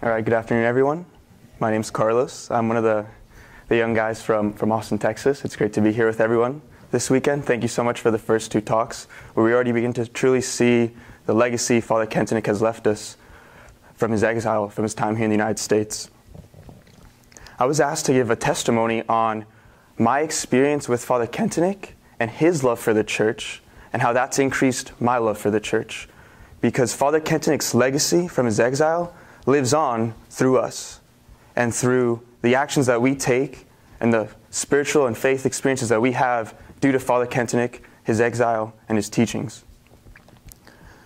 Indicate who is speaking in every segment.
Speaker 1: All right, good afternoon, everyone. My name's Carlos. I'm one of the young guys from Austin, Texas. It's great to be here with everyone this weekend. Thank you so much for the first two talks, where we already begin to truly see the legacy Father Kentinick has left us from his exile, from his time here in the United States. I was asked to give a testimony on my experience with Father Kentinick and his love for the church, and how that's increased my love for the church. Because Father Kentinick's legacy from his exile lives on through us, and through the actions that we take and the spiritual and faith experiences that we have due to Father Kentinick, his exile, and his teachings.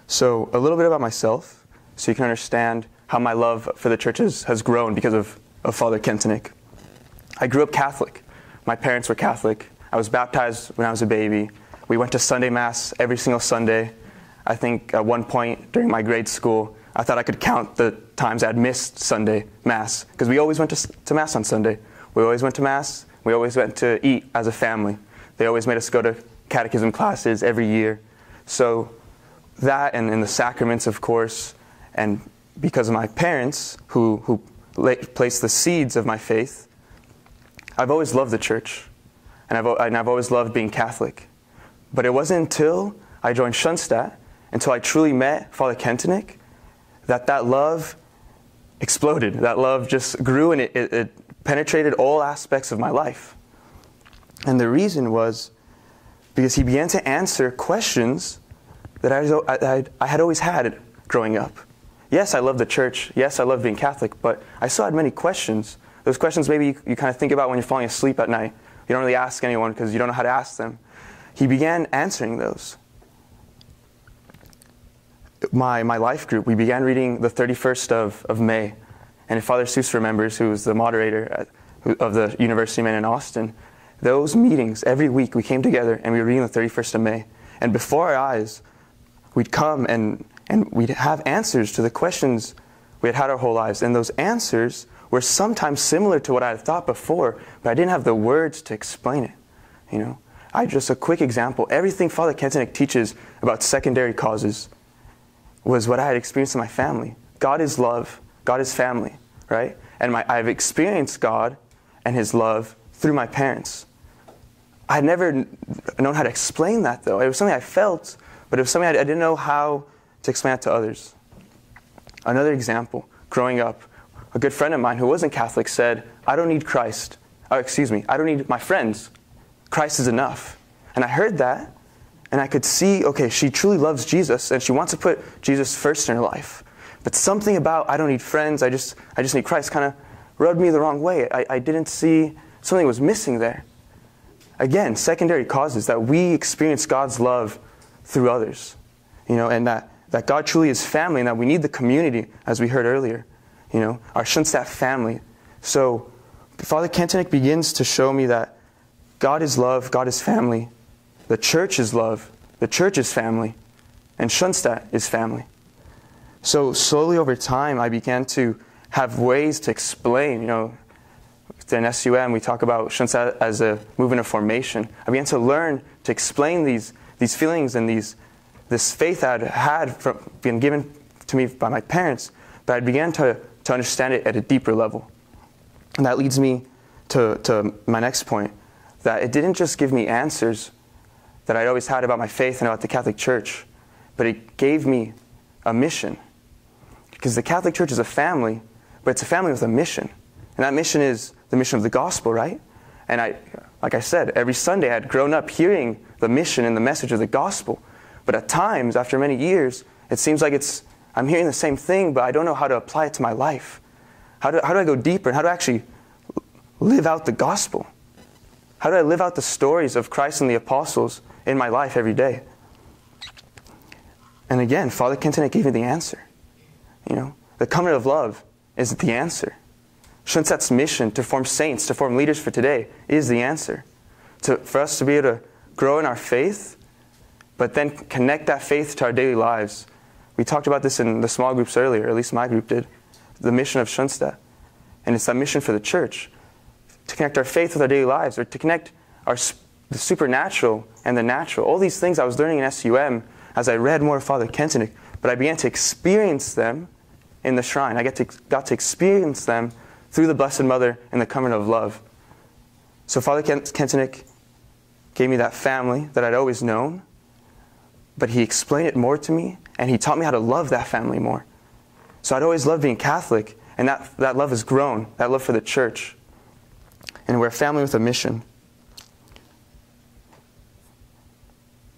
Speaker 1: So a little bit about myself, so you can understand how my love for the church has grown because of Father Kentinick. I grew up Catholic. My parents were Catholic. I was baptized when I was a baby. We went to Sunday Mass every single Sunday. I think at one point during my grade school, I thought I could count the times I'd missed Sunday Mass, because we always went to Mass on Sunday. We always went to Mass. We always went to eat as a family. They always made us go to catechism classes every year. So that, and the sacraments, of course, and because of my parents who placed the seeds of my faith, I've always loved the church, and I've always loved being Catholic. But it wasn't until I joined Schoenstatt, until I truly met Father Kentinick, that love exploded. That love just grew, and it penetrated all aspects of my life. And the reason was because he began to answer questions that I had always had growing up. Yes, I love the church. Yes, I love being Catholic, but I still had many questions. Those questions maybe you kind of think about when you're falling asleep at night. You don't really ask anyone because you don't know how to ask them. He began answering those. My life group, we began reading the 31st of May. And if Father Seuss remembers, who was the moderator of the University Man in Austin, those meetings, every week we came together and we were reading the 31st of May. And before our eyes, we'd come and we'd have answers to the questions we had had our whole lives. And those answers were sometimes similar to what I had thought before, but I didn't have the words to explain it. You know, just a quick example. Everything Father Kentinick teaches about secondary causes was what I had experienced in my family. God is love. God is family, right? And I've experienced God and His love through my parents. I had never known how to explain that, though. It was something I felt, but it was something I didn't know how to explain it to others. Another example, growing up, a good friend of mine who wasn't Catholic said, I don't need Christ. I don't need my friends. Christ is enough. And I heard that, and I could see, okay, she truly loves Jesus, and she wants to put Jesus first in her life. But something about, I don't need friends, I just need Christ, kind of rubbed me the wrong way. I didn't see, something was missing there. Again, secondary causes, that we experience God's love through others. You know, and that God truly is family, and that we need the community, as we heard earlier. You know, our Schoenstatt family. So, Father Kentinick begins to show me that God is love, God is family. The church is love, the church is family, and Schoenstatt is family. So slowly over time, I began to have ways to explain, you know, in SUM we talk about Schoenstatt as a movement of formation. I began to learn to explain these feelings and this faith I had been given to me by my parents, but I began to understand it at a deeper level. And that leads me to my next point, that it didn't just give me answers that I'd always had about my faith and about the Catholic Church, but it gave me a mission. Because the Catholic Church is a family, but it's a family with a mission. And that mission is the mission of the gospel, right? And like I said, every Sunday I had grown up hearing the mission and the message of the gospel. But at times, after many years, it seems like I'm hearing the same thing, but I don't know how to apply it to my life. How do I go deeper, and how do I actually live out the gospel? How do I live out the stories of Christ and the apostles in my life every day? And again, Father Kentinick gave me the answer. You know, the covenant of love is the answer. Schoenstatt's mission to form saints, to form leaders for today, is the answer. For us to be able to grow in our faith, but then connect that faith to our daily lives. We talked about this in the small groups earlier, or at least my group did, the mission of Schoenstatt. And it's that mission for the church, to connect our faith with our daily lives, or to connect the supernatural and the natural. All these things I was learning in SUM as I read more of Father Kentinick, but I began to experience them in the shrine. I got to experience them through the Blessed Mother and the covenant of love. So Father Kentenich gave me that family that I'd always known, but he explained it more to me, and he taught me how to love that family more. So I'd always loved being Catholic, and that love has grown, that love for the church. And we're a family with a mission.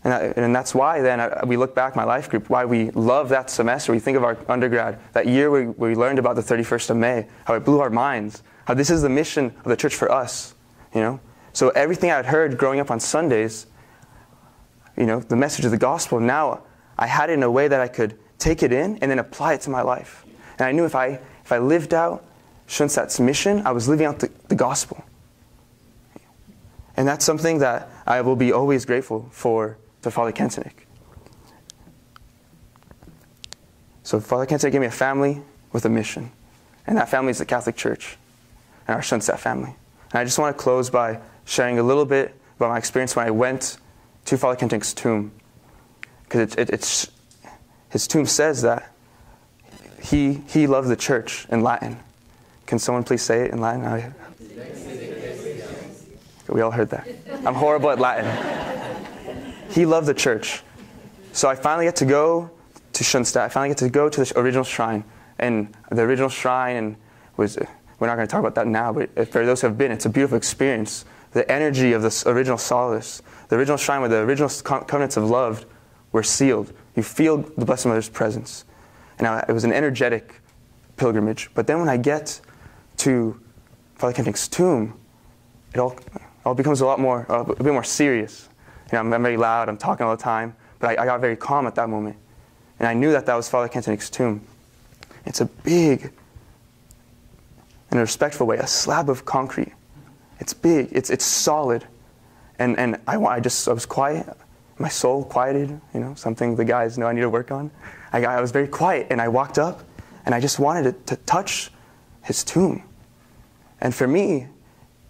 Speaker 1: And that's why then we look back, my life group, why we love that semester. We think of our undergrad, that year where we learned about the 31st of May, how it blew our minds, how this is the mission of the church for us, you know. So everything I had heard growing up on Sundays, you know, the message of the gospel, now I had it in a way that I could take it in and then apply it to my life. And I knew if I lived out Schoenstadt's mission, I was living out the gospel. And that's something that I will be always grateful for to Father Kentenich. So Father Kentenich gave me a family with a mission. And that family is the Catholic Church and our Schoenstatt family. And I just want to close by sharing a little bit about my experience when I went to Father Kentenich's tomb. Because his tomb says that he loved the church in Latin. Can someone please say it in Latin? We all heard that. I'm horrible at Latin. He loved the church. So I finally get to go to Schoenstatt. I finally get to go to the original shrine. And the original shrine was, we're not going to talk about that now, but for those who have been, it's a beautiful experience. The energy of this original solace, the original shrine where the original covenants of love were sealed. You feel the Blessed Mother's presence. And it was an energetic pilgrimage. But then when I get to Father Kentenich's tomb, it all becomes a bit more serious. You know, I'm very loud, I'm talking all the time, but I got very calm at that moment. And I knew that was Father Kentenich's tomb. It's a big, in a respectful way, a slab of concrete. It's big, it's solid. And I was quiet, my soul quieted, you know, something the guys know I need to work on. I was very quiet, and I walked up, and I just wanted to touch his tomb. And for me,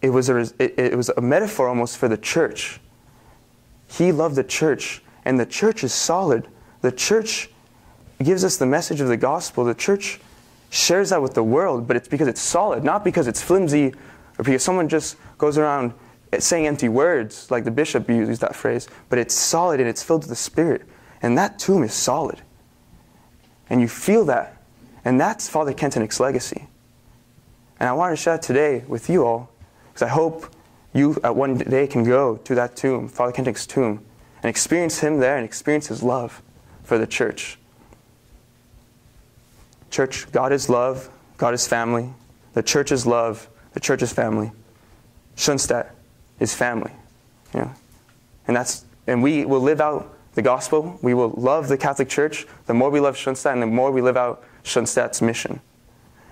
Speaker 1: it was a metaphor almost for the church. He loved the church, and the church is solid. The church gives us the message of the gospel. The church shares that with the world, but it's because it's solid, not because it's flimsy, or because someone just goes around saying empty words, like the bishop used that phrase, but it's solid and it's filled with the Spirit. And that tomb is solid. And you feel that. And that's Father Kentenich's legacy. And I wanted to share that today with you all, because I hope you at one day can go to that tomb, Father Kentenich's tomb, and experience him there and experience his love for the church. Church, God is love, God is family. The church is love, the church is family. Schoenstatt is family. You know? And we will live out the gospel. We will love the Catholic Church the more we love Schoenstatt and the more we live out Schoenstatt's mission.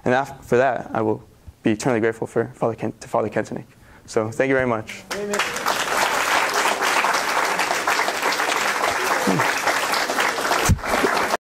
Speaker 1: And for that, I will be eternally grateful to Father Kentenich. So thank you very much. Amen.